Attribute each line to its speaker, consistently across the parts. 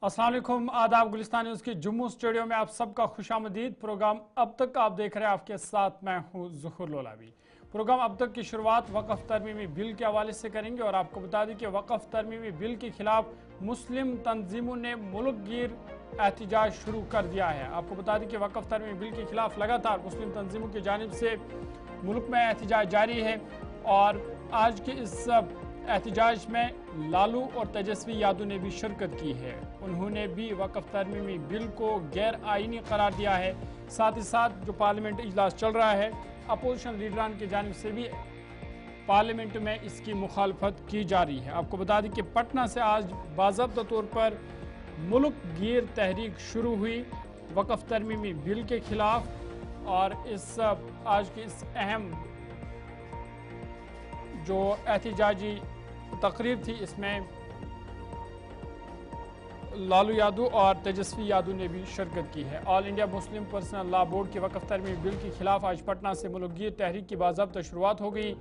Speaker 1: अस्सलाम वालेकुम, आदाब। गुलिस्तान न्यूज़ के जम्मू स्टूडियो में आप सबका खुशामदीद। प्रोग्राम अब तक आप देख रहे हैं, आपके साथ मैं हूं ज़ुहूर लोलावी। प्रोग्राम अब तक की शुरुआत वक़्फ़ तरमीमी बिल के हवाले से करेंगे और आपको बता दें कि वक़्फ़ तरमीमी बिल के खिलाफ मुस्लिम तंजीमों ने मुल्क गिर एहतजाज शुरू कर दिया है। आपको बता दें कि वक़्फ़ तरमीमी बिल के खिलाफ लगातार मुस्लिम तंजीमों की जानिब से मुल्क में एहतजाज जारी है और आज के इस एहतजाज में लालू और तेजस्वी यादव ने भी शिरकत की है। उन्होंने भी वक़्फ़ तरमीमी बिल को गैर आइनी करार दिया है। साथ ही साथ जो पार्लियामेंट इजलास चल रहा है, अपोजिशन लीडरान की जानिब से भी पार्लियामेंट में इसकी मुखालफत की जा रही है। आपको बता दें कि पटना से आज बाज़ाब्ता तौर पर मुल्क गिर तहरीक शुरू हुई वक़्फ़ तरमीमी बिल के खिलाफ और इस आज की इस अहम जो एहतजाजी तकरीर थी, इसमें लालू यादव और तेजस्वी यादव ने भी शिरकत की है। All India Muslim personal law board के वक़्फ़ तरमीमी बिल के खिलाफ आज पटना से मुल्कगीर तहरीक की बाज़ाब्ता शुरुआत हो गई।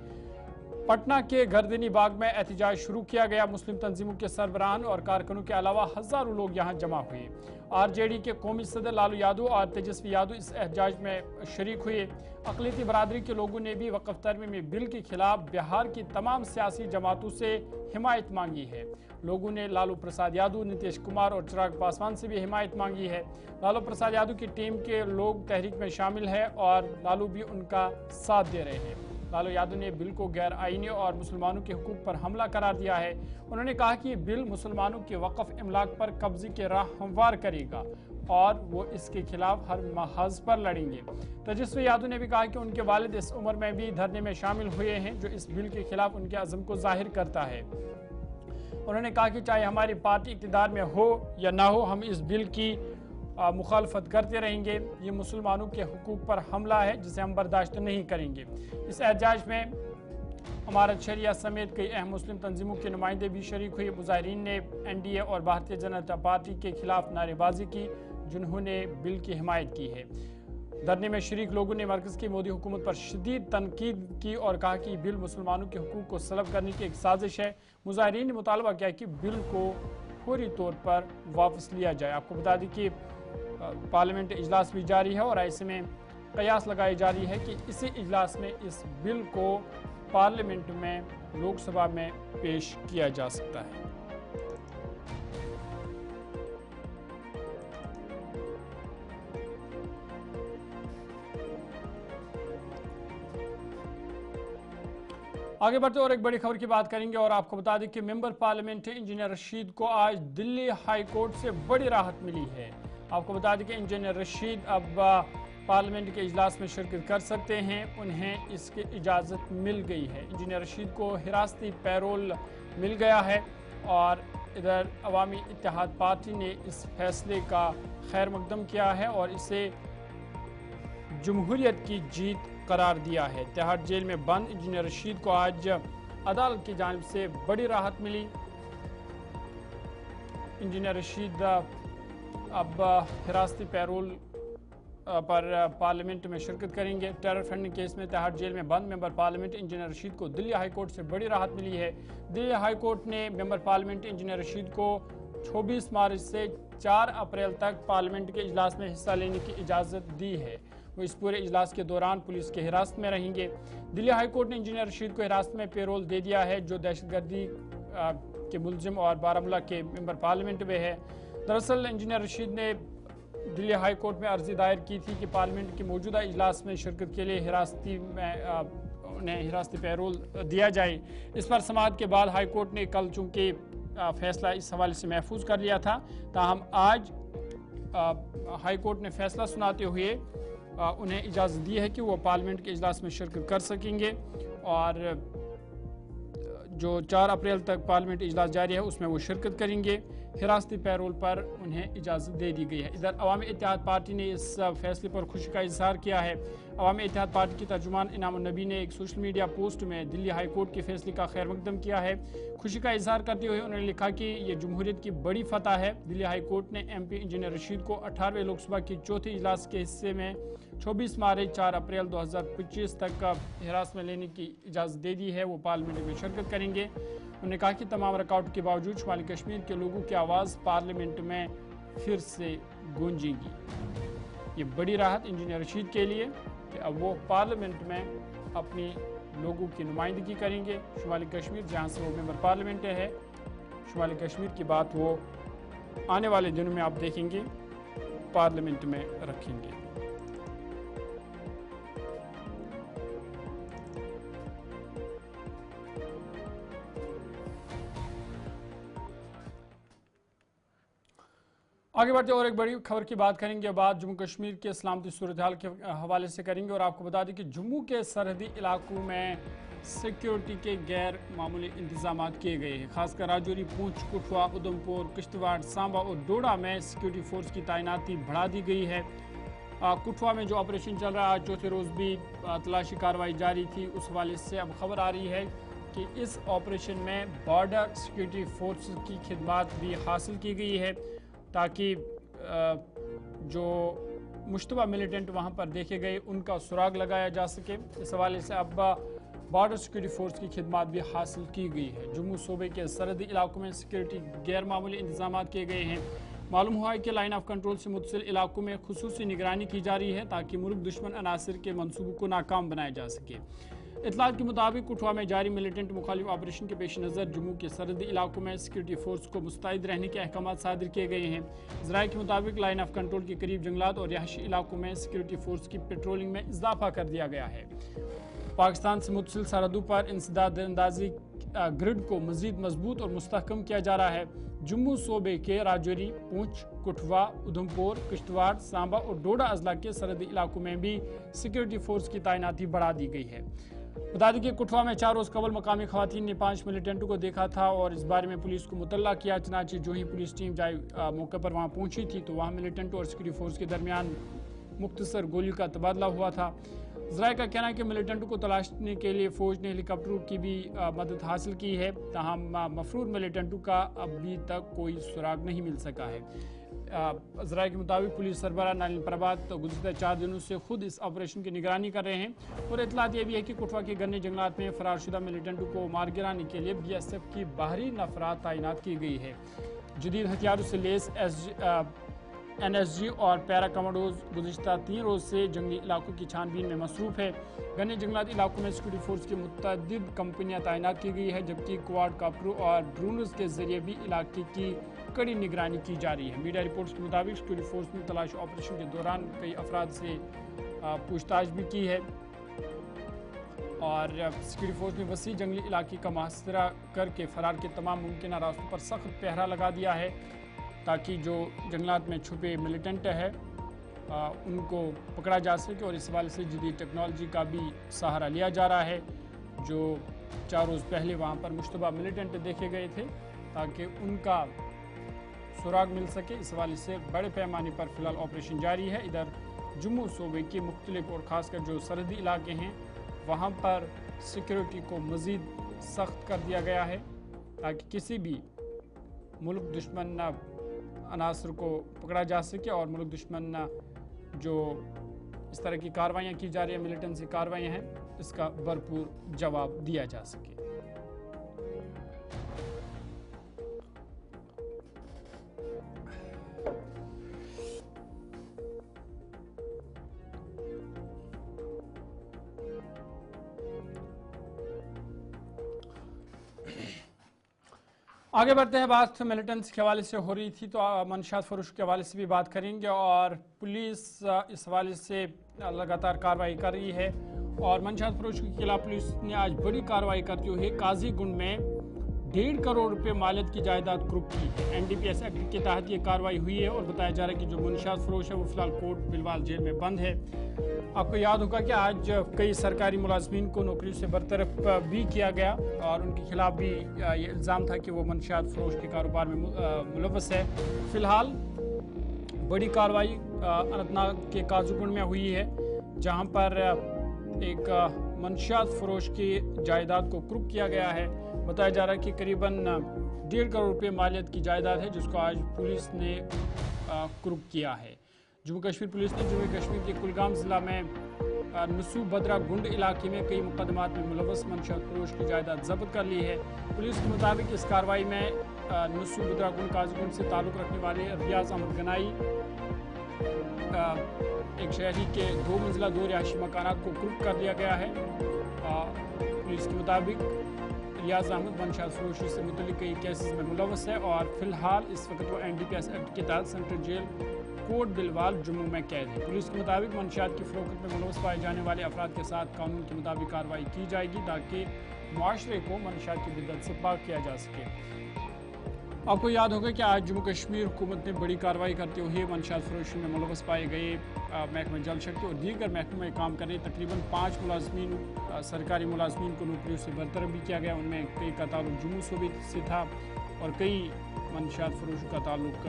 Speaker 1: पटना के गर्दनी बाग में एहतजाज शुरू किया गया। मुस्लिम तंजीमों के सरबराहान और कारकुनों के अलावा हज़ारों लोग यहाँ जमा हुए। आरजेडी के कौमी सदर लालू यादव और तेजस्वी यादव इस एहतजाज में शरीक हुए। अक़लियती बरादरी के लोगों ने भी वक़्फ़ तरमीमी बिल के खिलाफ बिहार की तमाम सियासी जमातों से हिमायत मांगी है। लोगों ने लालू प्रसाद यादव, नीतीश कुमार और चिराग पासवान से भी हिमायत मांगी है। लालू प्रसाद यादव की टीम के लोग तहरीक में शामिल है और लालू भी उनका साथ दे रहे हैं। लालू यादव ने बिल को गैर आइनी और मुसलमानों के हुकूक पर हमला करार दिया है। उन्होंने कहा कि ये बिल मुसलमानों के वक़्फ़ इमलाक पर कब्जे के राह हमवार करेगा और वो इसके खिलाफ हर महाज पर लड़ेंगे। तेजस्वी यादव ने भी कहा कि उनके वालिद इस उम्र में भी धरने में शामिल हुए हैं, जो इस बिल के खिलाफ उनके अज़म को जाहिर करता है। उन्होंने कहा कि चाहे हमारी पार्टी इक़्तिदार में हो या ना हो, हम इस बिल की मुखालफत करते रहेंगे। ये मुसलमानों के हुकूक पर हमला है जिसे हम बर्दाश्त नहीं करेंगे। इस एहतजाज में अमारत शरिया समेत कई अहम मुस्लिम तंजीमों के नुमाइंदे भी शरीक हुए। मुजाहिरीन ने NDA और भारतीय जनता पार्टी के खिलाफ नारेबाजी की, जिन्होंने बिल की हिमायत की है। धरने में शरीक लोगों ने मरकज़ की मोदी हुकूमत पर शदीद तनकीद की और कहा कि बिल मुसलमानों के हुकूक को सलब करने की एक साजिश है। मुजाहिरीन ने मुतालबा किया कि बिल को फौरी तौर पर वापस लिया जाए। आपको बता दें कि पार्लियामेंट इजलास भी जारी है और ऐसे में कयास लगाई जा रही है कि इसी इजलास में इस बिल को पार्लियामेंट में, लोकसभा में पेश किया जा सकता है। आगे बढ़ते और एक बड़ी खबर की बात करेंगे और आपको बता दें कि मेंबर पार्लियामेंट इंजीनियर रशीद को आज दिल्ली हाई कोर्ट से बड़ी राहत मिली है। आपको बता दें कि इंजीनियर रशीद अब पार्लियामेंट के इजलास में शिरकत कर सकते हैं, उन्हें इसकी इजाज़त मिल गई है। इंजीनियर रशीद को हिरासती पैरोल मिल गया है और इधर अवामी इत्तेहाद पार्टी ने इस फैसले का खैर मकदम किया है और इसे जमहूरियत की जीत करार दिया है। तिहाड़ जेल में बंद इंजीनियर रशीद को आज अदालत की जानिब से बड़ी राहत मिली। इंजीनियर रशीद अब हिरासती पैरोल पर पार्लियामेंट में शिरकत करेंगे। टेरर फंडिंग केस में तिहाड़ जेल में बंद मेंबर पार्लियामेंट इंजीनियर रशीद को दिल्ली हाई कोर्ट से बड़ी राहत मिली है। दिल्ली हाई कोर्ट ने मेंबर पार्लियामेंट इंजीनियर रशीद को 24 मार्च से 4 अप्रैल तक पार्लियामेंट के इजलास में हिस्सा लेने की इजाज़त दी है। वो इस पूरे इजलास के दौरान पुलिस के हिरासत में रहेंगे। दिल्ली हाई कोर्ट ने इंजीनियर रशीद को हिरासत में पैरोल दे दिया है, जो दहशतगर्दी के मुलजिम और बारामूला के मेंबर पार्लियामेंट में है। दरअसल इंजीनियर रशीद ने दिल्ली हाई कोर्ट में अर्जी दायर की थी कि पार्लियामेंट के मौजूदा इजलास में शिरकत के लिए उन्हें हिरासती पैरोल दिया जाए। इस पर समाअत के बाद हाई कोर्ट ने कल चूँकि फैसला इस हवाले से महफूज कर लिया था, ताहम आज हाई कोर्ट ने फैसला सुनाते हुए उन्हें इजाज़त दी है कि वो पार्लियामेंट के इजलास में शिरकत कर सकेंगे और जो 4 अप्रैल तक पार्लियामेंट इजलास जारी है उसमें वो शिरकत करेंगे। हिरासती पैरोल पर उन्हें इजाज़त दे दी गई है। इधर अवामी इत्तेहाद पार्टी ने इस फैसले पर खुशी का इजहार किया है। अवामी इत्तेहाद पार्टी की तर्जुमान इनाम नबी ने एक सोशल मीडिया पोस्ट में दिल्ली हाई कोर्ट के फैसले का खैर मकदम किया है। खुशी का इजहार करते हुए उन्होंने लिखा कि ये जमहूरियत की बड़ी फतह है। दिल्ली हाई कोर्ट ने MP इंजीनियर रशीद को 18वें लोकसभा के चौथे इजलास के हिस्से में 24 मार्च 4 अप्रैल 2025 तक हिरासत में लेने की इजाज़त दे दी है। वो पार्लियामेंट में शिरकत करेंगे। उन्होंने कहा कि तमाम रुकावट के बावजूद शुमाली कश्मीर के लोगों की आवाज़ पार्लियामेंट में फिर से गूंजेगी। ये बड़ी राहत इंजीनियर रशीद के लिए कि अब वो पार्लियामेंट में अपनी लोगों की नुमाइंदगी करेंगे। शुमाली कश्मीर जहाँ से वो मेंबर पार्लियामेंट है, शुमाली कश्मीर की बात वो आने वाले दिनों में आप देखेंगे पार्लियामेंट में रखेंगे। आगे बढ़ते और एक बड़ी खबर की बात करेंगे। बाद जम्मू कश्मीर के सलामती सूरत हाल के हवाले से करेंगे और आपको बता दें कि जम्मू के सरहदी इलाकों में सिक्योरिटी के गैर मामूली इंतजाम किए गए हैं। खासकर राजौरी, पूंछ, कठुआ, उधमपुर, किश्तवाड़, सांबा और डोडा में सिक्योरिटी फोर्स की तैनाती बढ़ा दी गई है। कठुआ में जो ऑपरेशन चल रहा है, आज चौथे रोज़ भी तलाशी कार्रवाई जारी थी। उस हवाले से अब खबर आ रही है कि इस ऑपरेशन में बॉर्डर सिक्योरिटी फोर्स की खिदमत भी हासिल की गई है ताकि जो मुश्तबा मिलिटेंट वहाँ पर देखे गए उनका सुराग लगाया जा सके। इस हवाले से अब बॉर्डर सिक्योरिटी फोर्स की खिदमत भी हासिल की गई है। जम्मू सूबे के सरहदी इलाकों में सिक्योरिटी गैर मामूली इंतजाम किए गए हैं। मालूम हुआ है कि लाइन ऑफ कंट्रोल से मुतसिल इलाकों में खुसूसी निगरानी की जा रही है ताकि मुल्क दुश्मन अनासर के मनसूबों को नाकाम बनाया जा सके। इतलात के मुताबिक कठुआ में जारी मिलिटेंट मुखालिफ ऑपरेशन के पेश नज़र जम्मू के सरहदी इलाकों में सिक्योरिटी फोर्स को मुस्तैद रहने के अहकाम सादिर किए गए हैं। ज़राए के मुताबिक लाइन ऑफ कंट्रोल के करीब जंगलात और रिहायशी इलाकों में सिक्योरिटी फोर्स की पेट्रोलिंग में इजाफा कर दिया गया है। पाकिस्तान से मुतसिल सरहदों पर इंसदाद अंदाजी ग्रिड को मजीद मजबूत और मुस्तहकम किया जा रहा है। जम्मू सूबे के राजौरी, पूंछ, कठुआ, उधमपुर, किश्तवाड़, सांबा और डोडा अजला के सरहदी इलाकों में भी सिक्योरिटी फोर्स की तैनाती बढ़ा दी गई है। बता दें कि कठुआ में 4 रोज़ कबल मकामी खवातीन ने 5 मिलिटेंटों को देखा था और इस बारे में पुलिस को मुतल्ला किया। चनाचे जो ही पुलिस टीम मौके पर वहाँ पहुँची थी तो वहाँ मिलिटेंटों और सिक्योरिटी फोर्स के दरमियान मुख्तसर गोलियों का तबादला हुआ था। ज़राए का कहना है कि मिलिटेंटों को तलाशने के लिए फ़ौज ने हेलीकॉप्टरों की भी मदद हासिल की है। ताहम मफरूर मिलिटेंटों का अभी तक कोई सुराग नहीं मिल सका है। ज़राए के मुताबिक पुलिस सरबराह नालिन प्रभात गुज़िश्ता 4 दिनों से खुद इस ऑपरेशन की निगरानी कर रहे हैं और इतलात यह भी है कि कठुआ के गन्ने जंगलात में फरारशुदा मिलिटेंटों को मार गिराने के लिए BSF की बाहरी नफरात तैनात की गई है। जदीद हथियारों से लेस NSG और पैरा कमांडोज गुज़िश्ता 3 रोज़ से जंगली इलाकों की छानबीन में मसरूफ़ है। गन्ने जंगलात इलाकों में सिक्योरिटी फोर्स की मुतअद्दिद कंपनियां तैनात की गई है जबकि क्वाड काप्टरों और ड्रोन्स के जरिए भी इलाके की कड़ी निगरानी की जा रही है। मीडिया रिपोर्ट्स के मुताबिक सिक्योरिटी फोर्स ने तलाशी ऑपरेशन के दौरान कई अफराद से पूछताछ भी की है और सिक्योरिटी फोर्स ने वसी जंगली इलाके का मुहासरा करके फरार के तमाम मुमकिन रास्तों पर सख्त पहरा लगा दिया है ताकि जो जंगलात में छुपे मिलिटेंट है उनको पकड़ा जा सके। और इस हवाले से जदीद टेक्नोलॉजी का भी सहारा लिया जा रहा है। जो 4 रोज़ पहले वहाँ पर मुश्तबा मिलिटेंट देखे गए थे ताकि उनका सुराग मिल सके। इस हवाले से बड़े पैमाने पर फ़िलहाल ऑपरेशन जारी है। इधर जम्मू सूबे के मुख्तलिफ और ख़ासकर जो सरहदी इलाके हैं वहाँ पर सिक्योरिटी को मज़ीद सख्त कर दिया गया है ताकि किसी भी मुल्क दुश्मन अनासर को पकड़ा जा सके और मुल्क दुश्मन जो इस तरह की कार्रवाइयाँ की जा रही है, मिलिटेंसी कार्रवाइयाँ हैं, इसका भरपूर जवाब दिया जा सके। आगे बढ़ते हैं। बात मिलिटेंट्स के हवाले से हो रही थी तो मंशात फरोश के हवाले से भी बात करेंगे और पुलिस इस हवाले से लगातार कार्रवाई कर रही है और मंशात फरोश के खिलाफ पुलिस ने आज बड़ी कार्रवाई करते हुए काजीगुंड में 1.5 करोड़ रुपए मालियत की जायदाद कुर्क की है। NDPS एक्ट के तहत ये कार्रवाई हुई है और बताया जा रहा है कि जो मंशात फरोश है वो फिलहाल कोट बिलवाल जेल में बंद है। आपको याद होगा कि आज कई सरकारी मुलाजमीन को नौकरी से बरतरफ भी किया गया और उनके खिलाफ भी ये इल्ज़ाम था कि वो मंशियात फरोश के कारोबार में मुलव्वस है। फ़िलहाल बड़ी कार्रवाई अनंतनाग के काजीगुंड में हुई है जहां पर एक मंशियात फरोश की जायदाद को कुर्क किया गया है। बताया जा रहा है कि करीबन 1.5 करोड़ रुपये मालियत की जायदाद है जिसको आज पुलिस ने कुर्क किया है। जम्मू कश्मीर पुलिस ने जम्मू कश्मीर के कुलगाम ज़िला में नसू बदरा गुंड इलाके में कई मुकदमात में मुलवस मंशा फरोश की जायदाद जब्त कर ली है। पुलिस के मुताबिक इस कार्रवाई में नसू बदरा गुंड काजीगुंड से ताल्लुक़ रखने वाले रियाज अहमद गनाई एक शहरी के 2 मंजिला 2 रिहायशी मकानात को कुर्क कर दिया गया है। पुलिस के मुताबिक रियाज अहमद मंशा फरोशी से मुतल्लिक कई केसेस में मुलवस है और फिलहाल इस वक्त वो NDPS एक्ट के तहत सेंट्रल जेल कोट बिलवाल जम्मू में कैद है। पुलिस के मुताबिक मंशियात की फरोख्त में मुलवस पाए जाने वाले अफराद के साथ कानून के मुताबिक कार्रवाई की जाएगी ताकि माशरे को मंशियात की बिदअत से पाक किया जा सके। आपको याद होगा कि आज जम्मू कश्मीर हुकूमत ने बड़ी कार्रवाई करते हुए मंशियात फरोशी में मुलवस पाए गए महकमा जल शक्ति और दीगर महकमों में काम करने तकरीबन 5 मुलाजमीन सरकारी मुलाजमीन को नौकरियों से बरतरफ भी किया गया। उनमें कई का ताल्लुक जम्मू सूबे से था और कई मंशियात फरोशों का ताल्लुक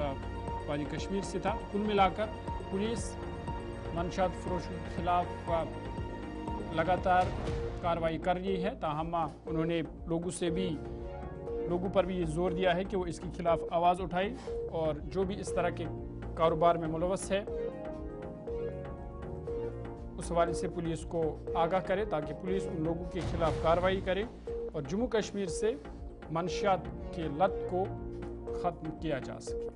Speaker 1: वादी कश्मीर से था। कुल मिलाकर पुलिस मंशियात फरोशों के खिलाफ लगातार कार्रवाई कर रही है। ताहम उन्होंने लोगों पर भी ये जोर दिया है कि वो इसके खिलाफ आवाज़ उठाए और जो भी इस तरह के कारोबार में मुलवस है उस हवाले से पुलिस को आगाह करे ताकि पुलिस उन लोगों के खिलाफ कार्रवाई करे और जम्मू कश्मीर से मंशियात के लत को ख़त्म किया जा सके।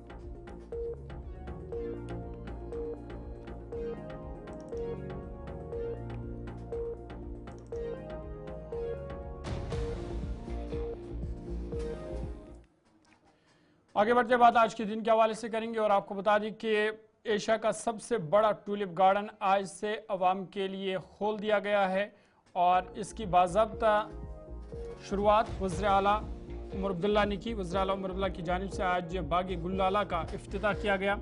Speaker 1: आगे बढ़ते बात आज के दिन के हवाले से करेंगे और आपको बता दें कि एशिया का सबसे बड़ा टूलिप गार्डन आज से अवाम के लिए खोल दिया गया है और इसकी बाज़ाब्ता शुरुआत वज़ीर आला उमर अब्दुल्ला ने की। वज़ीर आला उमर अब्दुल्ला की जानिब से आज बाग गुललाला का इफ्तिताह किया गया।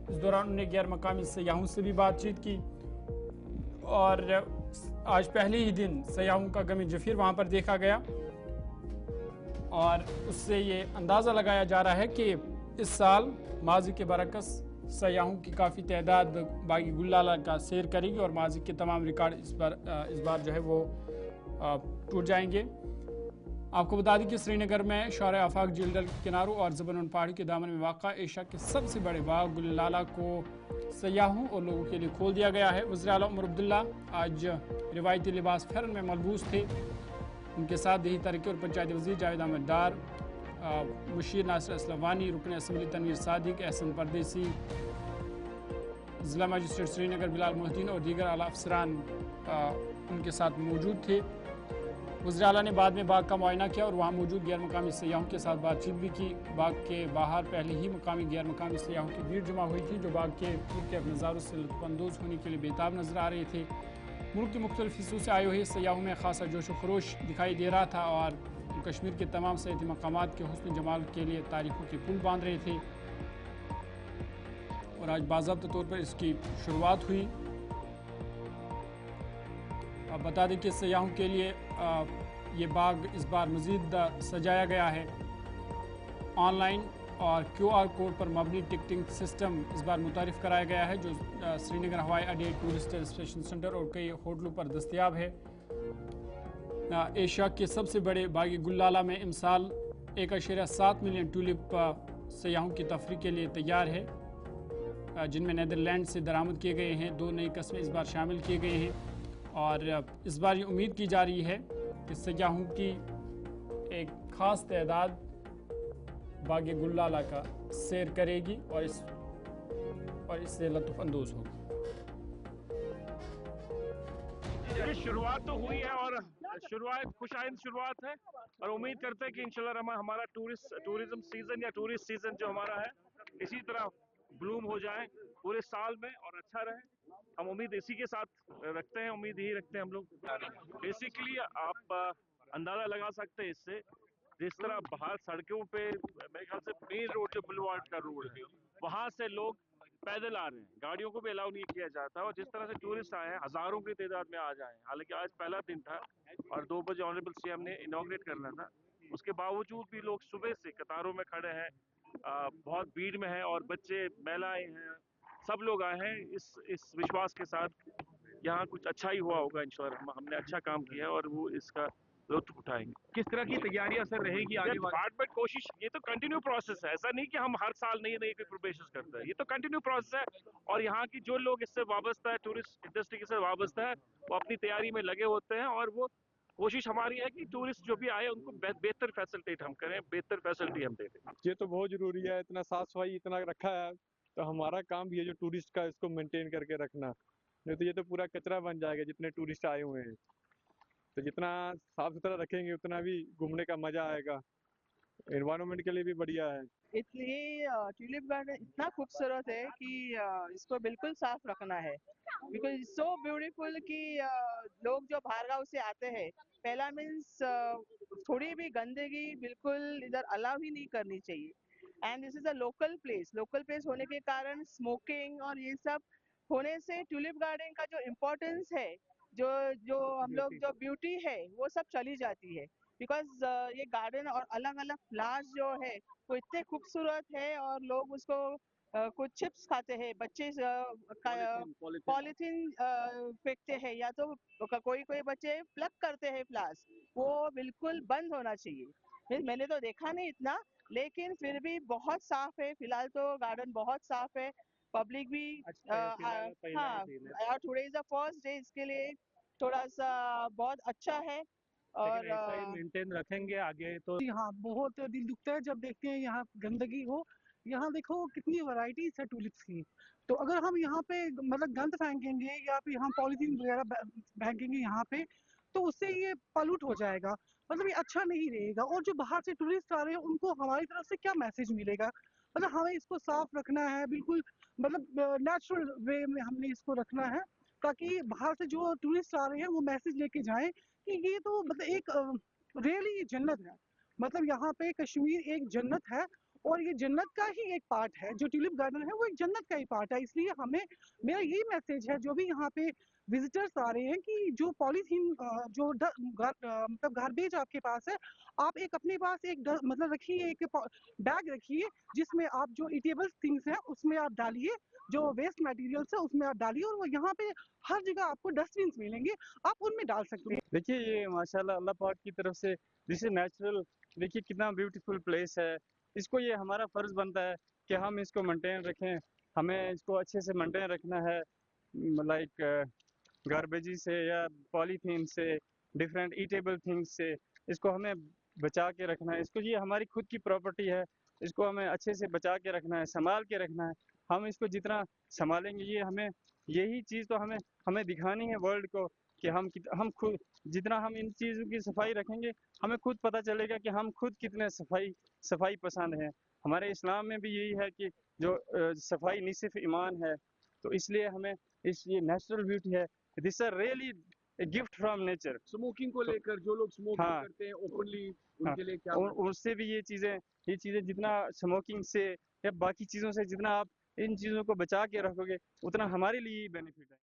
Speaker 1: इस दौरान उन्होंने गैर मकामी सयाहों से भी बातचीत की और आज पहले ही दिन सयाहों का गम जफीर वहाँ पर देखा गया और उससे ये अंदाज़ा लगाया जा रहा है कि इस साल माजी के बरकस सयाहों की काफ़ी तादाद बागी गुललाला का सैर करेगी और माजी के तमाम रिकॉर्ड इस बार जो है वो टूट जाएंगे। आपको बता दें कि श्रीनगर में शारा आफाक झील के किनारों और ज़बरन पहाड़ी के दामन में वाक़ा एशिया के सबसे बड़े बाग गुललाला को सयाहों और लोगों के लिए खोल दिया गया है। वज़ीर आला उमर अब्दुल्ला आज रिवायती लिबास फ़रन में मलबूस थे। उनके साथ देही तरक्की और पंचायती वज़ीर जावेद अहमद डार, मुशीर नासिर असलवानी, रुकन असम्बली तनवीर सादिक, एहसन परदेसी, ज़िला मजिस्ट्रेट श्रीनगर बिलाल मोहद्दीन और दीगर आला अफसरान उनके साथ मौजूद थे। वज़ीर आला ने बाद में बाग का मुआयना किया और वहाँ मौजूद गैर मकामी सयाहों के साथ बातचीत भी की। बाग के बाहर पहले ही मकामी गैर मकामी सयाहों की भीड़ जमा हुई थी जो बाग के खूबसूरत नज़ारों से लुत्फ़अंदोज़ होने के लिए बेताब नजर आ रहे थे। मुल्क के मुख्तलिफ हिस्सों से आए हुए सयाहों में खासा जोश व खरोश दिखाई दे रहा था और कश्मीर के तमाम सयाहती मकामात के हुस्न जमाल के लिए तारीखों के पुल बांध रहे थे और आज बाज़ाब्ता तौर पर इसकी शुरुआत हुई। अब बता दें कि सयाहों के लिए ये बाग इस बार मज़ीद सजाया गया है। ऑनलाइन और QR कोड पर मबनी टिकटिंग सिस्टम इस बार मुतारिफ़ कराया गया है जो श्रीनगर हवाई अड्डे, टूरिस्ट रजिस्ट्रेशन सेंटर और कई होटलों पर दस्तयाब है। एशिया के सबसे बड़े बागी गुललाला में इमसाल 1.7 मिलियन टूलिप सयाहों की तफरीह के लिए तैयार है जिनमें नीदरलैंड से दरामद किए गए हैं। 2 नई कस्में इस बार शामिल किए गए हैं और इस बार ये उम्मीद की जा रही है कि सयाहों की एक ख़ास तादाद बाग गुललाला का सैर करेगी और इससे लुत्फ़अंदोज़ होगी।
Speaker 2: ये शुरुआत तो हुई है और खुशाइंद शुरुआत है और उम्मीद करते हैं कि इंशाल्लाह हमारा टूरिज्म सीजन या टूरिस्ट सीजन जो हमारा है इसी तरह ब्लूम हो जाए पूरे साल में और अच्छा रहे। हम उम्मीद इसी के साथ रखते हैं, उम्मीद यही रखते हैं हम लोग। बेसिकली आप अंदाजा लगा सकते हैं इससे जिस तरह बाहर सड़कों पे मेरे ख्याल से मेन रोड जो बुलवार्ड का रोड है वहां से लोग पैदल आ रहे हैं, गाड़ियों को भी अलाउ नहीं किया जाता और जिस तरह से टूरिस्ट आए हैं हजारों की तादाद में आ जाए। हालांकि आज पहला दिन था और 2 बजे ऑनरेबल CM ने इनॉग्रेट करना था, उसके बावजूद भी लोग सुबह से कतारों में खड़े हैं, बहुत भीड़ में है और बच्चे महिलाएं हैं, सब लोग आए हैं इस विश्वास के साथ यहाँ कुछ अच्छा ही हुआ होगा इंशाल्लाह। हमने अच्छा काम किया और वो इसका लुत्फ उठाएंगे।
Speaker 3: किस तरह की तैयारियां सर रहेगी आगे वाले?
Speaker 2: डिपार्टमेंट कोशिश, ये तो कंटिन्यू प्रोसेस है, ऐसा नहीं कि हम हर साल नई नई प्रिपरेशन करते हैं, ये तो कंटिन्यू प्रोसेस है। और यहाँ की जो लोग इससे वाबस्ता है, टूरिस्ट इंडस्ट्री से वाबस्ता है, वो अपनी तैयारी में लगे होते हैं। और वो कोशिश हमारी है कि टूरिस्ट जो भी आए उनको बेहतर फैसिलिटेट हम करें, बेहतर फैसिलिटी हम दे दें।
Speaker 4: ये तो बहुत जरूरी है, इतना साफ सफाई इतना रखा है तो हमारा काम भी है जो टूरिस्ट का इसको मेंटेन करके रखना। नहीं तो ये तो पूरा कचरा बन जाएगा जितने टूरिस्ट आए हुए हैं। तो जितना साफ सुथरा रखेंगे उतना भी घूमने का मजा आएगा, एनवायरनमेंट के लिए भी बढ़िया है।
Speaker 5: इसलिए ट्यूलिप गार्डन इतना खूबसूरत है कि इसको बिल्कुल साफ रखना है, बिकॉज सो ब्यूटीफुल कि लोग जो बाहर गाँव से आते हैं, पहला मीन्स थोड़ी भी गंदगी बिल्कुल इधर अलाउ ही नहीं करनी चाहिए। And this is a local place होने के कारण स्मोकिंग और ये सब होने से ट्यूलिप गार्डन का जो इम्पोर्टेंस है, जो जो हम लोग जो ब्यूटी है वो सब चली जाती है। बिकॉज ये गार्डन और अलग अलग फ्लावर्स जो है वो इतने खूबसूरत है, और लोग उसको कुछ चिप्स खाते हैं, बच्चे पॉलीथीन फेंकते हैं, या तो कोई कोई बच्चे प्लग करते हैं फ्लावर्स, वो बिल्कुल बंद होना चाहिए। मैंने तो देखा नहीं इतना, लेकिन फिर भी बहुत साफ है, फिलहाल तो गार्डन बहुत साफ है। पब्लिक भी हाँ, today is the first day, इसके लिए थोड़ा सा बहुत अच्छा है। और
Speaker 3: ऐसा ही मेंटेन रखेंगे आगे तो?
Speaker 6: यहाँ बहुत दिल दुखता है जब देखते हैं यहाँ गंदगी हो। यहाँ देखो कितनी वैरायटीज है टूलिप्स की, तो अगर हम यहाँ पे मतलब गंद फेंकेंगे या फिर हम पॉलीथीन वगैरह फेंकेंगे यहाँ पे, तो उससे ये पॉल्यूट हो जाएगा, मतलब ये अच्छा नहीं रहेगा। और जो बाहर से टूरिस्ट आ रहे हैं उनको हमारी तरफ से क्या मैसेज मिलेगा? मतलब हमें इसको साफ रखना है बिल्कुल, मतलब नेचुरल वे में हमने इसको रखना है, ताकि बाहर से जो टूरिस्ट आ रहे हैं वो मैसेज लेके जाएं कि ये तो मतलब एक रियली ये जन्नत है। मतलब यहाँ पे कश्मीर एक जन्नत है, और ये जन्नत का ही एक पार्ट है। जो ट्यूलिप गार्डन है वो एक जन्नत का ही पार्ट है। इसलिए हमें, मेरा यही मैसेज है जो भी यहाँ पे विजिटर्स आ रहे हैं, कि जो पॉलीथीन जो मतलब गार्बेज आपके पास है, आप एक अपने पास एक मतलब रखिए, एक बैग रखिए जिसमें आप जो ईटेबल थिंग्स हैं उसमें आप डालिए, जो वेस्ट मटेरियल्स है उसमें आप डालिए, और वो यहाँ पे हर जगह आपको डस्टबिन मिलेंगे, आप उनमें डाल सकते हैं।
Speaker 4: देखिए ये माशाल्लाह अल्लाह पाक की तरफ से दिस इज नेचुरल, देखिए कितना ब्यूटीफुल प्लेस है। इसको ये हमारा फर्ज बनता है कि हम इसको मेंटेन रखें, हमें इसको अच्छे से मेंटेन रखना है, लाइक गार्बेजी से या पॉलीथीन से, डिफरेंट ईटेबल थिंग्स से इसको हमें बचा के रखना है। इसको, ये हमारी खुद की प्रॉपर्टी है, इसको हमें अच्छे से बचा के रखना है, संभाल के रखना है। हम इसको जितना संभालेंगे, ये हमें, यही चीज़ तो हमें हमें दिखानी है वर्ल्ड को कि हम खुद जितना हम इन चीज़ों की सफाई रखेंगे, हमें खुद पता चलेगा कि हम खुद कितने सफाई पसंद हैं। हमारे इस्लाम में भी यही है कि जो सफाई निसिफ ईमान है। तो इसलिए हमें ये नेचुरल ब्यूटी है, this are really a gift from nature.
Speaker 3: Smoking को लेकर जो लोग स्मोक
Speaker 4: हाँ,
Speaker 3: करते हैं ओपनली, उनके लिए क्या?
Speaker 4: और उससे भी ये चीज़ें जितना स्मोकिंग से या बाकी चीज़ों से जितना आप इन चीज़ों को बचा के रखोगे, उतना हमारे लिए ही बेनिफिट है।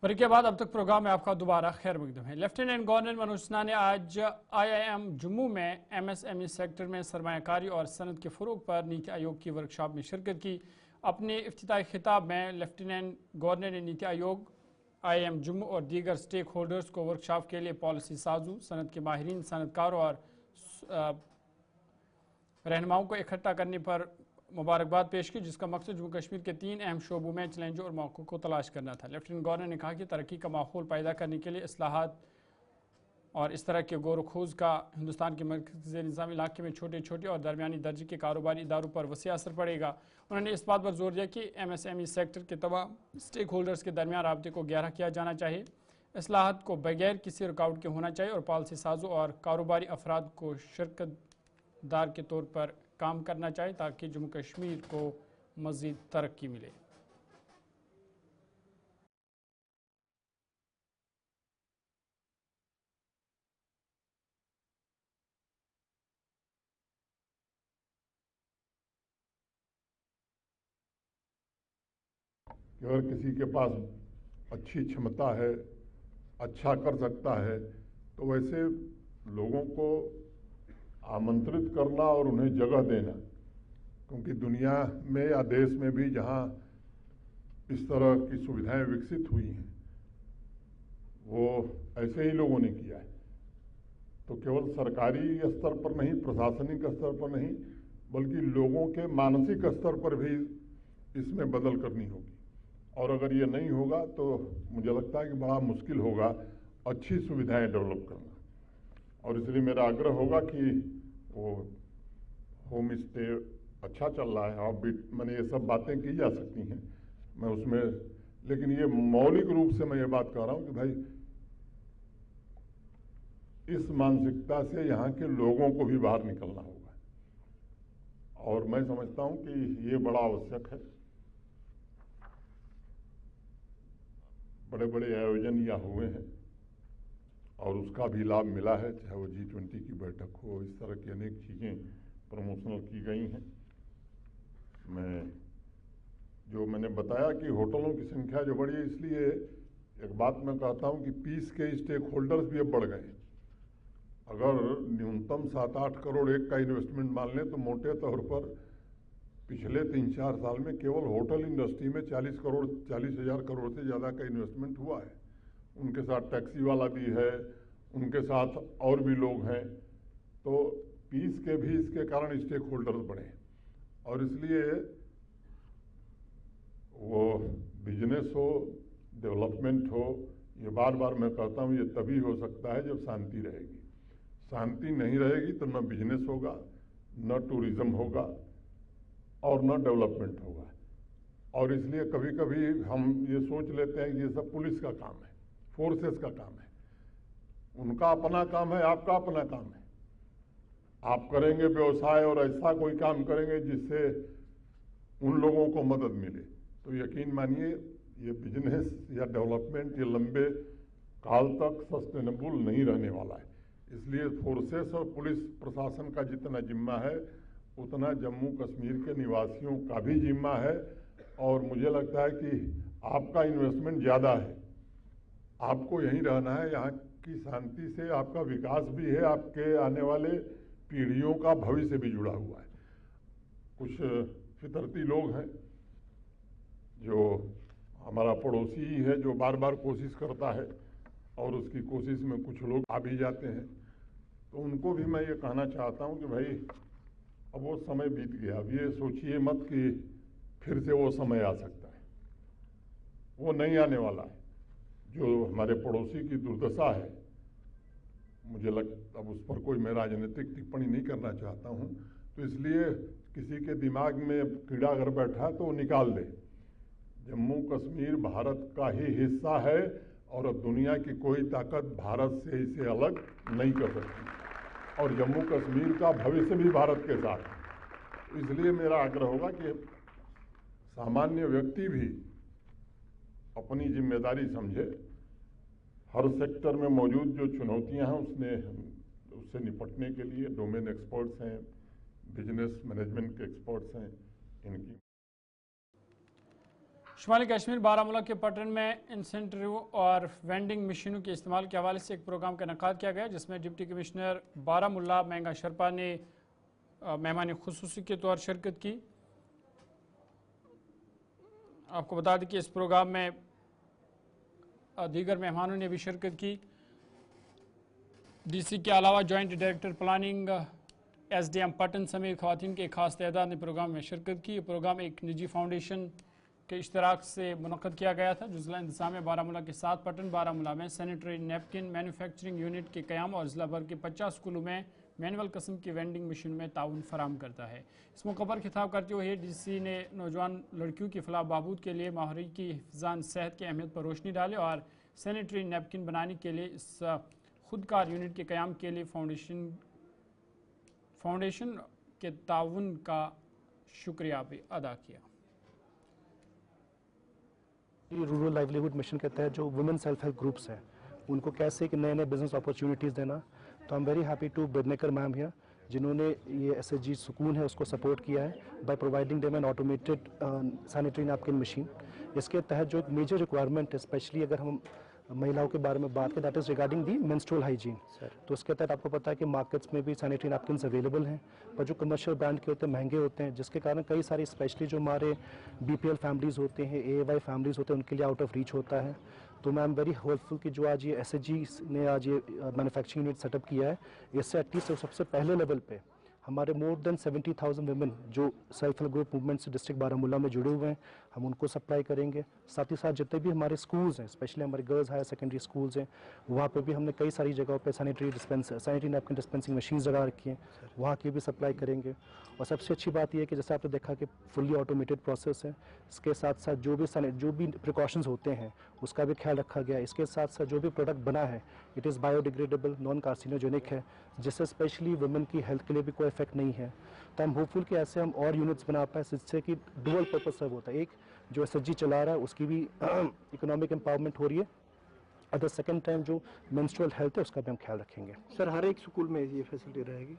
Speaker 1: ब्रेक के बाद अब तक प्रोग्राम में आपका दोबारा खैर मकदम है। लेफ्टिनेंट गवर्नर मनोज सिन्हा ने आज IIM जम्मू में MSME सेक्टर में सरमायाकारी और सनत के फ़रोग पर नीति आयोग की वर्कशॉप में शिरकत की। अपने इफ्तिताई खिताब में लेफ्टिनेंट गवर्नर ने नीति आयोग, IIM जम्मू और दीगर स्टेक होल्डर्स को वर्कशॉप के लिए पॉलिसी साजू, सनत के माहिरीन, सनतकारों और रहनुमाओं को इकट्ठा करने पर मुबारकबाद पेश की, जिसका मकसद जम्मू कश्मीर के 3 अहम शोबों में चैलेंजों और मौक़ों को तलाश करना था। लेफ्टिनेंट गवर्नर ने कहा कि तरक्की का माहौल पैदा करने के लिए इस्लाहात और इस तरह के गौर खोज का हिंदुस्तान के मरकज़ी निज़ामी इलाके में छोटे छोटे और दरमियानी दर्जे के कारोबारी इदारों पर वसी असर पड़ेगा। उन्होंने इस बात पर जोर दिया कि MSME सेक्टर के तमाम स्टेक होल्डर्स के दरमियान राब्ते को गहरा किया जाना चाहिए, इस्लाहात को बगैर किसी रुकावट के होना चाहिए और पॉलिसी साजों और कारोबारी अफराद को शिरकतदार के तौर पर काम करना चाहिए ताकि जम्मू कश्मीर को मज़ीद तरक्की मिले।
Speaker 7: अगर किसी के पास अच्छी क्षमता है, अच्छा कर सकता है, तो वैसे लोगों को आमंत्रित करना और उन्हें जगह देना, क्योंकि दुनिया में या देश में भी जहाँ इस तरह की सुविधाएं विकसित हुई हैं, वो ऐसे ही लोगों ने किया है। तो केवल सरकारी स्तर पर नहीं, प्रशासनिक स्तर पर नहीं, बल्कि लोगों के मानसिक स्तर पर भी इसमें बदल करनी होगी। और अगर ये नहीं होगा तो मुझे लगता है कि बड़ा मुश्किल होगा अच्छी सुविधाएं डेवलप करना। और इसलिए मेरा आग्रह होगा कि वो होम स्टे अच्छा चल रहा है, और मैंने ये सब बातें की जा सकती हैं मैं उसमें, लेकिन ये मौलिक रूप से मैं ये बात कह रहा हूँ कि भाई इस मानसिकता से यहाँ के लोगों को भी बाहर निकलना होगा, और मैं समझता हूँ कि ये बड़ा आवश्यक है। बड़े बड़े आयोजन या हुए हैं और उसका भी लाभ मिला है, चाहे वो G20 की बैठक हो, इस तरह की अनेक चीज़ें प्रमोशनल की गई हैं। मैंने बताया कि होटलों की संख्या जो बढ़ी है, इसलिए एक बात मैं कहता हूँ कि पीस के स्टेक होल्डर्स भी अब बढ़ गए। अगर न्यूनतम 7-8 करोड़ एक का इन्वेस्टमेंट मान लें तो मोटे तौर पर पिछले 3-4 साल में केवल होटल इंडस्ट्री में 40,000 करोड़ से ज़्यादा का इन्वेस्टमेंट हुआ है। उनके साथ टैक्सी वाला भी है, उनके साथ और भी लोग हैं, तो पीस के भी इसके कारण स्टेक होल्डर्स बढ़े। और इसलिए वो बिजनेस हो, डेवलपमेंट हो, ये बार बार मैं कहता हूँ, ये तभी हो सकता है जब शांति रहेगी। शांति नहीं रहेगी तो न बिजनेस होगा, न टूरिज्म होगा और न डेवलपमेंट होगा। और इसलिए कभी कभी हम ये सोच लेते हैं कि ये सब पुलिस का काम है, फोर्सेस का काम है। उनका अपना काम है, आपका अपना काम है। आप करेंगे व्यवसाय और ऐसा कोई काम करेंगे जिससे उन लोगों को मदद मिले, तो यकीन मानिए ये बिजनेस या डेवलपमेंट ये लंबे काल तक सस्टेनेबल नहीं रहने वाला है। इसलिए फोर्सेस और पुलिस प्रशासन का जितना जिम्मा है उतना जम्मू कश्मीर के निवासियों का भी जिम्मा है। और मुझे लगता है कि आपका इन्वेस्टमेंट ज़्यादा है, आपको यहीं रहना है, यहाँ की शांति से आपका विकास भी है, आपके आने वाले पीढ़ियों का भविष्य भी जुड़ा हुआ है। कुछ फितरती लोग हैं जो हमारा पड़ोसी ही है, जो बार बार कोशिश करता है और उसकी कोशिश में कुछ लोग आ भी जाते हैं, तो उनको भी मैं ये कहना चाहता हूँ कि भाई अब वो समय बीत गया। अब ये सोचिए मत कि फिर से वो समय आ सकता है, वो नहीं आने वाला है। जो हमारे पड़ोसी की दुर्दशा है, मुझे अब उस पर कोई मैं राजनीतिक टिप्पणी नहीं करना चाहता हूँ, तो इसलिए किसी के दिमाग में कीड़ा अगर बैठा है तो वो निकाल दे। जम्मू कश्मीर भारत का ही हिस्सा है और अब दुनिया की कोई ताकत भारत से इसे अलग नहीं कर सकती, और जम्मू कश्मीर का भविष्य भी भारत के साथ है। तो इसलिए मेरा आग्रह होगा कि सामान्य व्यक्ति भी अपनी जिम्मेदारी समझे, हर सेक्टर में मौजूद जो चुनौतियां हैं उससे निपटने के लिए डोमेन एक्सपर्ट्स हैं, बिजनेस मैनेजमेंट के एक्सपर्ट्स हैं, इनकी।
Speaker 1: शुमाली कश्मीर बारामूला के पटन में इंसेंटिव और वेंडिंग मशीनों के इस्तेमाल के हवाले से एक प्रोग्राम का इनेकाद किया गया, जिसमें डिप्टी कमिश्नर बारामूला महंगा शर्पा ने मेहमान खुसूसी के तौर शिरकत की। आपको बता दें कि इस प्रोग्राम में दीगर मेहमानों ने भी शिरकत की। डीसी के अलावा joint director planning SDM Patan समेत खवातीन के खास तादाद ने प्रोग्राम में शिरकत की। ये प्रोग्राम एक निजी फाउंडेशन के इश्तराक से मुनक़द किया गया था। जुज़ला इंतज़ामिया बारामूला के साथ पटन बारामूला में सैनिटरी नैपकिन मैन्युफैक्चरिंग यूनिट के क़याम और ज़िला भर के 50 स्कूलों में मैनुअल किस्म की वेंडिंग मशीन में ताउन फराम करता है। इस मौके पर खिताब करते हुए DC ने नौजवान लड़कियों की फलाह बहबूद के लिए माहौरी की हिफ़्ज़ान सेहत की अहमियत पर रोशनी डाले और सैनिटरी नैपकिन बनाने के लिए इस खुदकार यूनिट के क़याम के लिए फाउंडेशन के ताउन का शुक्रिया भी अदा किया।
Speaker 8: रूरल लाइवलीहुड मिशन के तहत जो वुमेन सेल्फ हेल्प ग्रुप्स हैं उनको कैसे कि नए नए बिजनेस अपॉर्चुनिटीज़ देना, तो I am very happy to Bednekar ma'am here, जिन्होंने ये SHG सुकून है उसको सपोर्ट किया है by providing them an automated sanitary napkin machine. इसके तहत जो एक मेजर रिक्वायरमेंट है, स्पेशली अगर हम महिलाओं के बारे में बात करें, that is regarding the menstrual hygiene. तो उसके तहत आपको पता है कि मार्केट्स में भी सैनिटरी नैपकिन्स अवेलेबल हैं, पर जो कमर्शियल ब्रांड के होते हैं महंगे होते हैं, जिसके कारण कई सारी स्पेशली जो हमारे BPL फैमिलीज़ होते हैं, AAY फैमिलीज़ होते हैं, उनके लिए आउट ऑफ रीच होता है। तो मैं एम वेरी होपफुल कि जो आज ये SHG ने आज ये मैन्युफैक्चरिंग यूनिट सेटअप किया है, इससे एटलीस्ट सबसे पहले लेवल पे हमारे मोर देन 70,000 वुमेन जो सेल्फ हेल्प ग्रुप मूवमेंट से डिस्ट्रिक्ट बारामूला में जुड़े हुए हैं, हम उनको सप्लाई करेंगे। साथ ही साथ जितने भी हमारे स्कूल्स हैं, स्पेशली हमारे गर्ल्स हायर सेकेंडरी स्कूल्स हैं, वहाँ पे भी हमने कई सारी जगहों पे सैनिटरी नैपकिन डिस्पेंसिंग मशीन्स लगा रखी हैं, वहाँ की भी सप्लाई करेंगे। और सबसे अच्छी बात यह है कि जैसे आपने देखा कि फुल्ली ऑटोमेटेड प्रोसेस है, इसके साथ साथ जो भी प्रिकॉशंस होते हैं उसका भी ख्याल रखा गया है। इसके साथ साथ जो भी प्रोडक्ट बना है it is biodegradable, non carcinogenic है, जिससे स्पेशली वुमेन की हेल्थ के लिए भी कोई इफेक्ट नहीं है। तो हम होपफुल कि ऐसे हम और यूनिट्स बना पाए जिससे कि डुअल पर्पस सर्व होता है। एक जो SHG चला रहा है उसकी भी इकोनॉमिक एम्पावरमेंट हो रही है, और द सेकेंड टाइम जो मेंस्ट्रुअल हेल्थ है उसका भी हम ख्याल रखेंगे।
Speaker 9: सर हर एक स्कूल में ये फैसिलिटी रहेगी?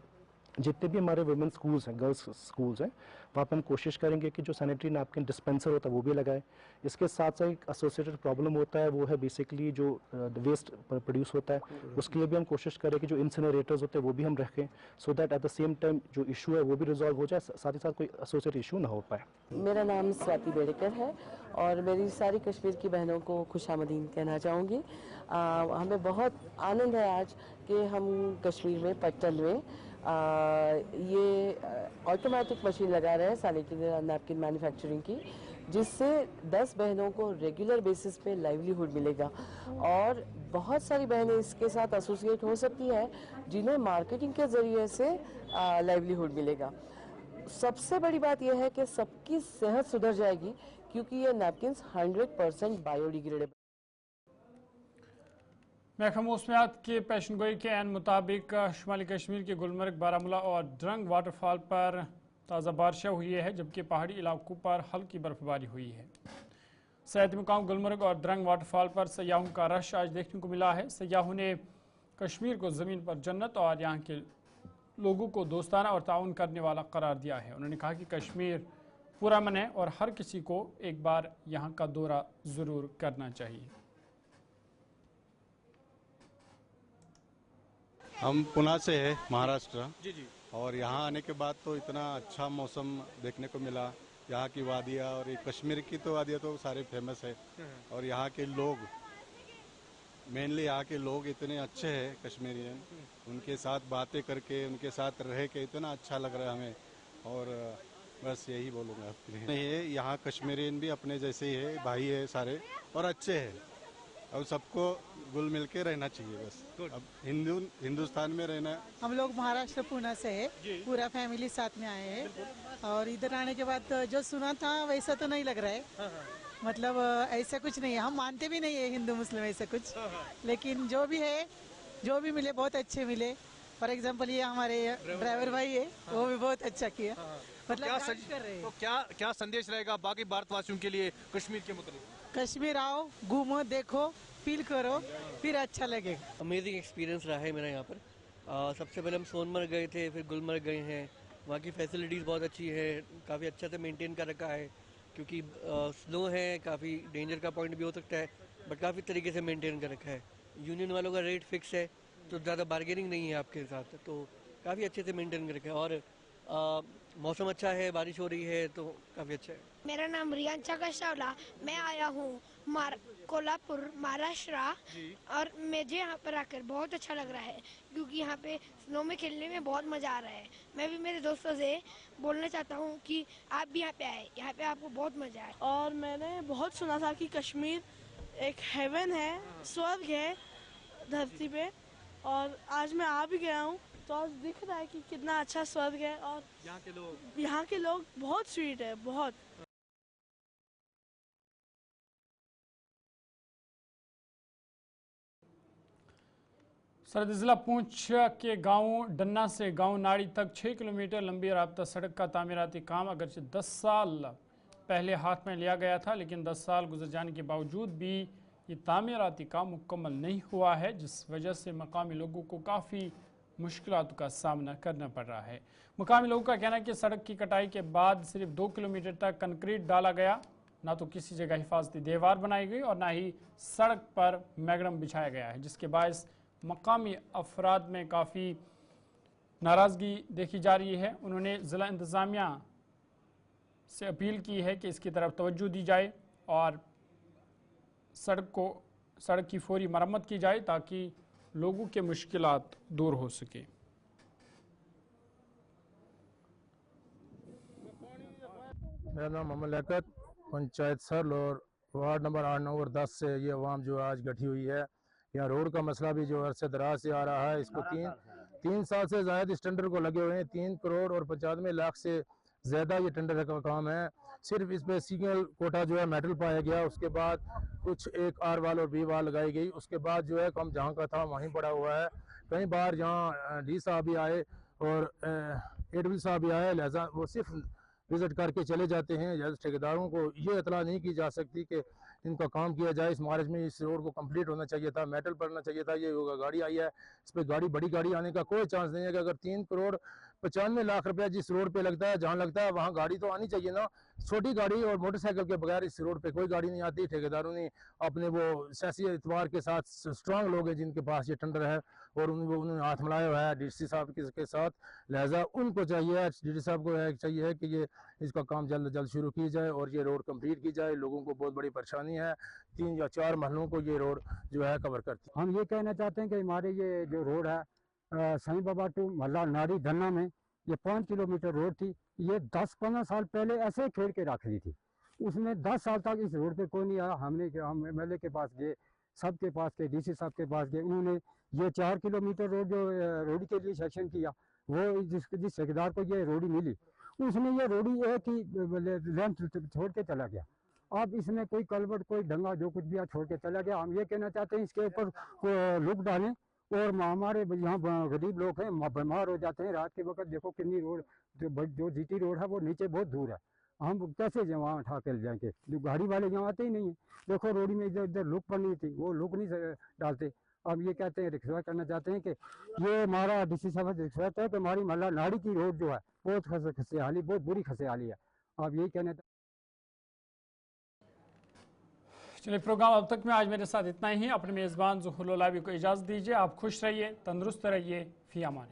Speaker 8: जितने भी हमारे वुमेन स्कूल्स हैं, गर्ल्स स्कूल्स हैं, वहाँ पर हम कोशिश करेंगे कि जो सैनिटरी नैपकिन डिस्पेंसर होता है वो भी लगाए। इसके साथ साथ एक एसोसिएटेड प्रॉब्लम होता है, वो है बेसिकली जो वेस्ट प्रोड्यूस होता है, उसके लिए भी हम कोशिश करें कि जो इंसिनरेटर्स होते हैं वो भी हम रखें, so that at the same time जो इशू है वो भी रिजॉल्व हो जाए, साथ ही साथ कोई एसोसिएटेड इशू ना हो पाए।
Speaker 10: मेरा नाम स्वाति बेड़ेकर है और मेरी सारी कश्मीर की बहनों को खुशामदीद कहना चाहूँगी। हमें बहुत आनंद है आज कि हम कश्मीर में पट्टन में ये ऑटोमेटिक मशीन लगा रहे हैं सैनिटरी नैपकिन मैन्युफैक्चरिंग की, जिससे 10 बहनों को रेगुलर बेसिस पे लाइवलीहुड मिलेगा और बहुत सारी बहनें इसके साथ एसोसिएट हो सकती हैं जिन्हें मार्केटिंग के ज़रिए से लाइवलीहुड मिलेगा। सबसे बड़ी बात यह है कि सबकी सेहत सुधर जाएगी क्योंकि ये नैपकिन्स 100% बायोडिग्रेडेबल।
Speaker 1: महकमा मौसमियात के पेशनगोई के ऐन मुताबिक शुमाली कश्मीर के गुलमर्ग, बारामूला और ड्रंग वाटरफॉल पर ताज़ा बारिश हुई है, जबकि पहाड़ी इलाकों पर हल्की बर्फबारी हुई है। सैद मुकाम गुलमर्ग और ड्रंग वाटरफॉल पर सयाहों का रश आज देखने को मिला है। सयाहों ने कश्मीर को ज़मीन पर जन्नत और यहाँ के लोगों को दोस्ताना और ताउन करने वाला करार दिया है। उन्होंने कहा कि कश्मीर पुरअमन है और हर किसी को एक बार यहाँ का दौरा ज़रूर करना चाहिए।
Speaker 11: हम पुणे से है, महाराष्ट्र जी जी, और यहाँ आने के बाद तो इतना अच्छा मौसम देखने को मिला। यहाँ की वादियाँ और ये कश्मीर की तो वादियाँ तो सारे फेमस है, और यहाँ के लोग, मेनली यहाँ के लोग इतने अच्छे हैं कश्मीरियन, उनके साथ बातें करके उनके साथ रह के इतना अच्छा लग रहा है हमें। और बस यही बोलूँगा आपके लिए, यहाँ कश्मीरियन भी अपने जैसे ही है, भाई है सारे और अच्छे हैं, और सबको घुल मिल के रहना चाहिए बस। अब हिंदुस्तान में रहना।
Speaker 12: हम लोग महाराष्ट्र पुणे से है, पूरा फैमिली साथ में आए हैं, और इधर आने के बाद जो सुना था वैसा तो नहीं लग रहा है। मतलब ऐसा कुछ नहीं है, हम मानते भी नहीं है हिंदू मुस्लिम ऐसा कुछ, लेकिन जो भी है, जो भी मिले बहुत अच्छे मिले। फॉर एग्जाम्पल ये हमारे ड्राइवर भाई है, वो भी बहुत अच्छा किया। मतलब
Speaker 13: क्या संदेश रहेगा बाकी भारतवासियों के लिए कश्मीर के मुताबिक?
Speaker 12: कश्मीर आओ, घूमो, देखो, फील करो, फिर अच्छा लगेगा।
Speaker 14: अमेजिंग एक्सपीरियंस रहा है मेरा यहाँ पर। सबसे पहले हम सोनमर्ग गए थे, फिर गुलमर्ग गए हैं। वहाँ की फैसिलिटीज़ बहुत अच्छी है, काफ़ी अच्छा से मेंटेन कर रखा है, क्योंकि स्नो है, काफ़ी डेंजर का पॉइंट भी हो सकता है, बट काफ़ी तरीके से मेंटेन कर रखा है। यूनियन वालों का रेट फिक्स है, तो ज़्यादा बार्गेनिंग नहीं है आपके साथ, तो काफ़ी अच्छे से मेंटेन कर रखा है। और मौसम अच्छा है, बारिश हो रही है, तो काफ़ी अच्छा है।
Speaker 15: मेरा नाम रियांशा कशावला, मैं आया हूँ कोल्हापुर, महाराष्ट्र, और मुझे यहाँ पर आकर बहुत अच्छा लग रहा है, क्योंकि यहाँ पे स्नो में खेलने में बहुत मज़ा आ रहा है। मैं भी मेरे दोस्तों से बोलना चाहता हूँ कि आप भी यहाँ पे आए, यहाँ पे आपको बहुत मज़ा आए।
Speaker 16: और मैंने बहुत सुना था कि कश्मीर एक हेवन है, स्वर्ग है धरती पे, और आज मैं आ भी गया हूँ, तो आज दिख रहा है कि कितना अच्छा स्वर्ग है। और यहाँ के लोग बहुत स्वीट है, बहुत।
Speaker 1: सरहदी जिला पूंछ के गांव डन्ना से गांव नाड़ी तक 6 किलोमीटर लंबी राब्ता सड़क का तामीराती काम अगरचे 10 साल पहले हाथ में लिया गया था, लेकिन 10 साल गुजर जाने के बावजूद भी ये तामीराती काम मुकम्मल नहीं हुआ है, जिस वजह से मकामी लोगों को काफ़ी मुश्किलात का सामना करना पड़ रहा है। मुकामी लोगों का कहना है कि सड़क की कटाई के बाद सिर्फ 2 किलोमीटर तक कंक्रीट डाला गया ना तो किसी जगह हिफाजती दीवार बनाई गई और ना ही सड़क पर मैगडम बिछाया गया है, जिसके बायस मकामी अफराद में काफ़ी नाराज़गी देखी जा रही है। उन्होंने ज़िला इंतज़ामिया से अपील की है कि इसकी तरफ तवज्जो दी जाए और सड़क की फौरी मरम्मत की जाए ताकि लोगों के मुश्किलात दूर हो सके।
Speaker 17: मेरा नाम मोहम्मद लियाकत, पंचायत सरल और वार्ड नंबर 8, 9 और 10 से ये अवाम जो आज इकट्ठी हुई है। यहाँ रोड का मसला भी जो अरसे दराज से आ रहा है। इसको तीन साल से ज़ायद इस टेंडर को लगे हुए हैं। 3 करोड़ और 95 लाख से ज़्यादा ये टेंडर का काम है। सिर्फ इस पर सिंगल कोटा जो है मेटल पाया गया, उसके बाद कुछ एक आर वाल और बी वाल लगाई गई, उसके बाद जो है काम जहाँ का था वहीं पड़ा हुआ है। कई बार यहाँ डी साहब भी आए और एडविल साहब भी आए, लिहाजा वो सिर्फ विजिट करके चले जाते हैं। जैसे ठेकेदारों को ये इतला नहीं की जा सकती कि इनका काम किया जाए। इस मार्च में इस रोड को कंप्लीट होना चाहिए था, मेटल पड़ना चाहिए था। ये गाड़ी आई है, इस पर बड़ी गाड़ी आने का कोई चांस नहीं है कि अगर 3 करोड़ 95 लाख रुपया जिस रोड पे लगता है, जहाँ लगता है वहाँ गाड़ी तो आनी चाहिए ना। छोटी गाड़ी और मोटरसाइकिल के बगैर इस रोड पे कोई गाड़ी नहीं आती। ठेकेदारों ने अपने वो सियासी एतबार के साथ स्ट्रांग लोग हैं जिनके पास ये टेंडर है और उन्होंने हाथ मिलाया हुआ है डीसी साहब के साथ। लिहाजा उनको चाहिए, डीसी साहब को चाहिए कि ये इसका काम जल्द शुरू की जाए और ये रोड कंप्लीट की जाए। लोगों को बहुत बड़ी परेशानी है, 3 या 4 महलों को ये रोड जो है कवर करती है।
Speaker 18: हम ये कहना चाहते हैं कि हमारे ये जो रोड है साईं बाबा टू महला नाड़ी धन्ना में ये 5 किलोमीटर रोड थी। ये 10-15 साल पहले ऐसे खेड़ के रख दी थी। उसमें 10 साल तक इस रोड पे कोई नहीं आया। हम MLA के पास गए, सबके पास गए, डीसी साहब के पास गए। उन्होंने ये 4 किलोमीटर रोड जो रोड के लिए सेक्शन किया, वो जिस ठेकेदार को ये रोडी मिली, उसने ये रोडी एक ही लेंथ छोड़ के चला गया। अब इसमें कोई कलवट, कोई डंगा, जो कुछ भी छोड़ के चला गया। हम ये कहना चाहते हैं इसके ऊपर लुक डालें और हमारे यहाँ गरीब लोग हैं, बीमार हो जाते हैं रात के वक्त। देखो कितनी रोड जो जीटी रोड है वो नीचे बहुत दूर है, हम कैसे वहाँ उठा के ले जाएंगे? जो गाड़ी वाले यहाँ आते ही नहीं है। देखो रोडी में इधर लुक पड़नी थी, वो लुक नहीं डालते। अब ये कहते हैं, रिक्वेस्ट करना चाहते हैं कि ये हमारा डीसी साहब से रिक्वेस्ट है कि हमारी महला नाड़ी की रोड जो है बहुत खस्तेहाली, बहुत बुरी खस्तेहाली है। आप यही कहना।
Speaker 1: चलिए, प्रोग्राम अब तक में आज मेरे साथ इतना ही। अपने मेज़बान ज़ुहूर लुलाबी को इजाज़त दीजिए। आप खुश रहिए, तंदुरुस्त रहिए, फ़ी अमान।